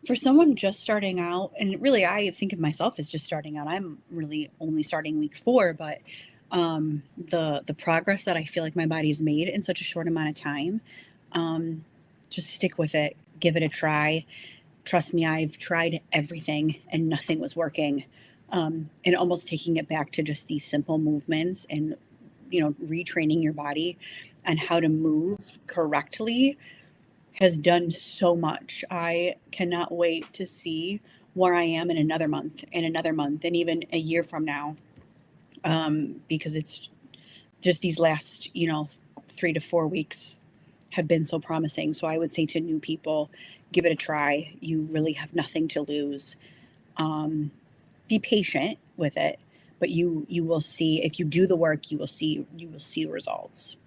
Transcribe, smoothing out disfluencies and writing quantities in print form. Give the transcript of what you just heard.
For someone just starting out, and really I think of myself as just starting out, I'm really only starting week 4, but the progress that I feel like my body's made in such a short amount of time, um, just stick with it, give it a try. Trust me, I've tried everything and nothing was working. And almost taking it back to just these simple movements and, retraining your body on how to move correctly has done so much. I cannot wait to see where I am in another month, and even a year from now, because it's just these last, 3 to 4 weeks have been so promising. So I would say to new people, give it a try. You really have nothing to lose. Um, be patient with it, but you will see if you do the work, you will see results.